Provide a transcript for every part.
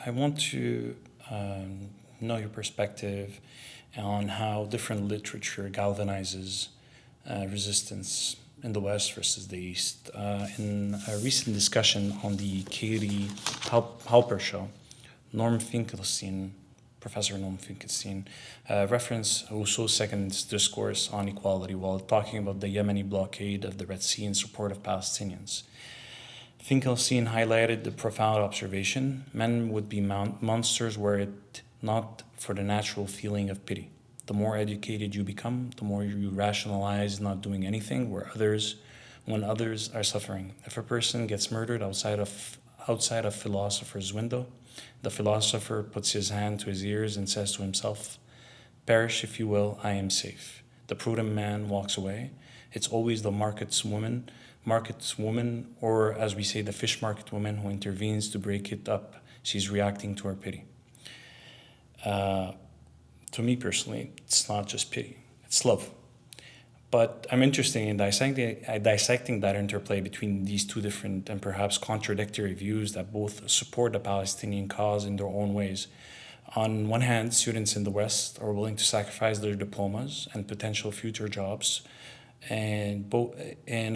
I want to know your perspective on how different literature galvanizes resistance in the West versus the East. In a recent discussion on the Katie Halper show, Norm Finkelstein, Professor Norm Finkelstein, referenced Rousseau's second discourse on equality while talking about the Yemeni blockade of the Red Sea in support of Palestinians. Finkelstein highlighted the profound observation: men would be monsters were it not for the natural feeling of pity. The more educated you become, the more you rationalize not doing anything when others are suffering. If a person gets murdered outside a philosopher's window, the philosopher puts his hand to his ears and says to himself, "Perish if you will, I am safe." The prudent man walks away. It's always the market's woman, or as we say, the fish market woman, who intervenes to break it up. She's reacting to our pity. To me personally, it's not just pity, it's love. But I'm interested in dissecting that interplay between these two different and perhaps contradictory views that both support the Palestinian cause in their own ways. On one hand, students in the West are willing to sacrifice their diplomas and potential future jobs, and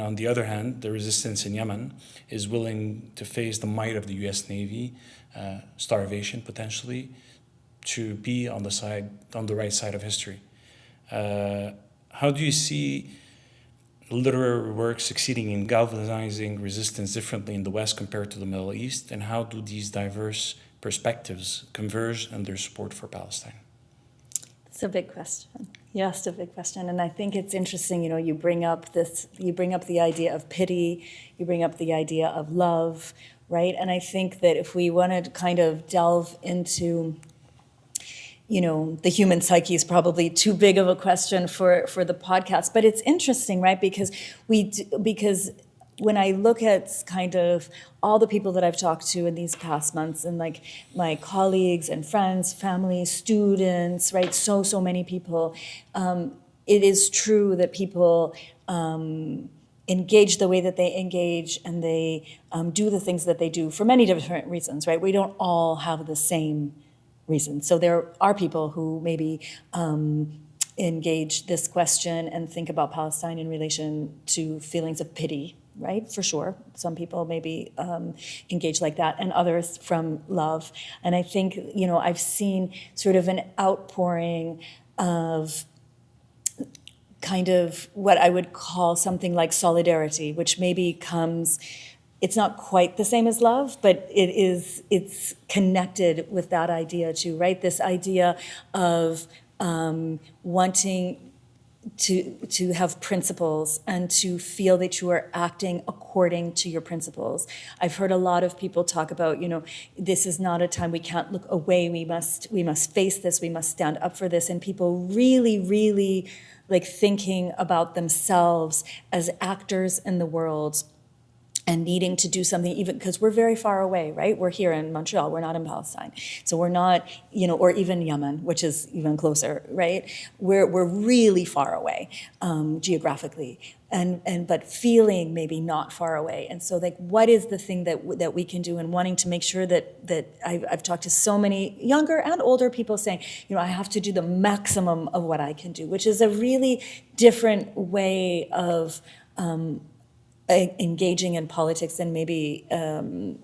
on the other hand, the resistance in Yemen is willing to face the might of the U.S. Navy, starvation potentially, to be on the right side of history. How do you see literary work succeeding in galvanizing resistance differently in the West compared to the Middle East, and how do these diverse perspectives converge in their support for Palestine? It's a big question. You asked a big question, and I think it's interesting. You bring up the idea of pity, you bring up the idea of love, right? And I think that if we want to kind of delve into the human psyche is probably too big of a question for the podcast, but it's interesting, right? Because when I look at kind of all the people that I've talked to in these past months, and like my colleagues and friends, family, students, right? So many people, it is true that people engage the way that they engage, and they do the things that they do for many different reasons, right? We don't all have the same reasons. So there are people who maybe engage this question and think about Palestine in relation to feelings of pity, right? For sure. Some people maybe engage like that, and others from love. And I think, I've seen sort of an outpouring of kind of what I would call something like solidarity, which maybe comes, it's not quite the same as love, but it's connected with that idea too, right? This idea of wanting to have principles and to feel that you are acting according to your principles. I've heard a lot of people talk about, this is not a time we can't look away. We must face this. We must stand up for this. And people really, really like thinking about themselves as actors in the world, and needing to do something, even because we're very far away, right? We're here in Montreal, we're not in Palestine. So we're not, or even Yemen, which is even closer, right? We're really far away geographically, but feeling maybe not far away. And so like, what is the thing that we can do, and wanting to make sure that I've talked to so many younger and older people saying, I have to do the maximum of what I can do, which is a really different way of engaging in politics than maybe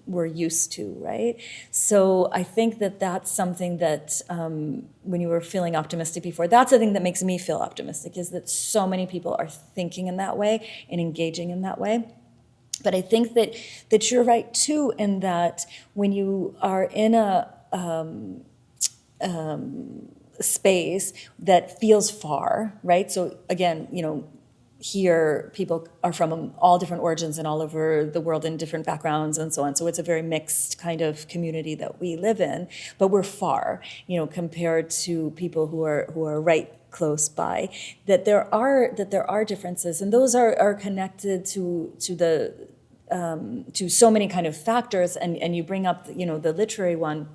we're used to, right? So I think that's something that when you were feeling optimistic before, that's the thing that makes me feel optimistic, is that so many people are thinking in that way and engaging in that way. But I think that you're right too, in that when you are in a space that feels far, right? So again, here people are from all different origins and all over the world in different backgrounds and so on. So it's a very mixed kind of community that we live in, but we're far, compared to people who are right close by. That there are differences, and those are connected to so many kind of factors. And you bring up the literary one.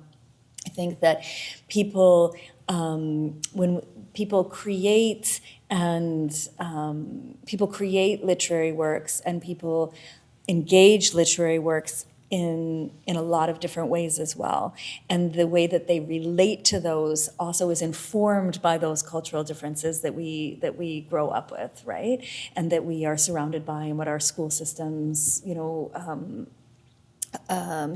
I think that people when people create literary works, and people engage literary works in a lot of different ways as well. And the way that they relate to those also is informed by those cultural differences that we grow up with, right? And that we are surrounded by, and what our school systems,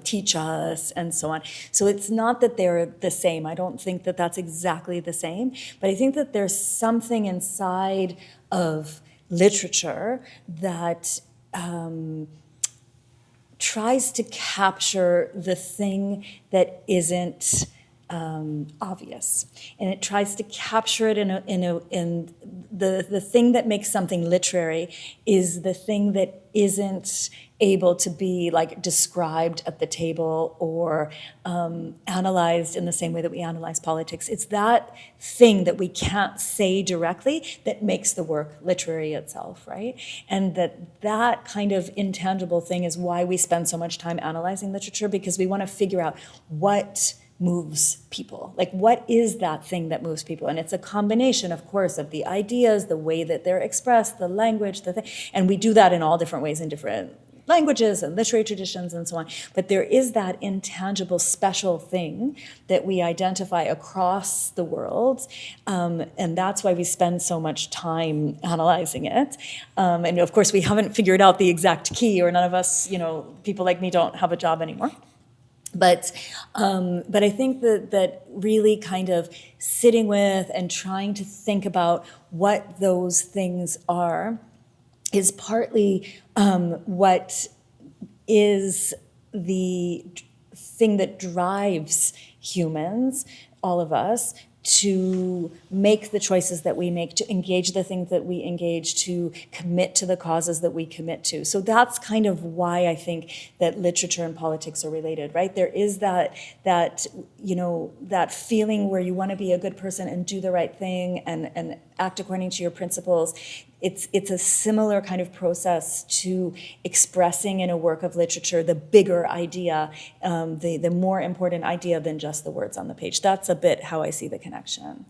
teach us, and so on. So it's not that they're the same. I don't think that that's exactly the same, but I think that there's something inside of literature that tries to capture the thing that isn't obvious, and it tries to capture it in the thing that makes something literary is the thing that isn't able to be like described at the table or analyzed in the same way that we analyze politics. It's that thing that we can't say directly that makes the work literary itself, right? And that kind of intangible thing is why we spend so much time analyzing literature, because we want to figure out what moves people. Like, what is that thing that moves people? And it's a combination, of course, of the ideas, the way that they're expressed, the language, and we do that in all different ways in different languages and literary traditions and so on. But there is that intangible, special thing that we identify across the world, and that's why we spend so much time analyzing it. And of course, we haven't figured out the exact key, or none of us, people like me don't have a job anymore. But I think that really kind of sitting with and trying to think about what those things are is partly what is the thing that drives humans, all of us, to make the choices that we make, to engage the things that we engage, to commit to the causes that we commit to. So that's kind of why I think that literature and politics are related, right? There is that feeling where you want to be a good person and do the right thing and act according to your principles. It's a similar kind of process to expressing in a work of literature the bigger idea, the more important idea than just the words on the page. That's a bit how I see the connection.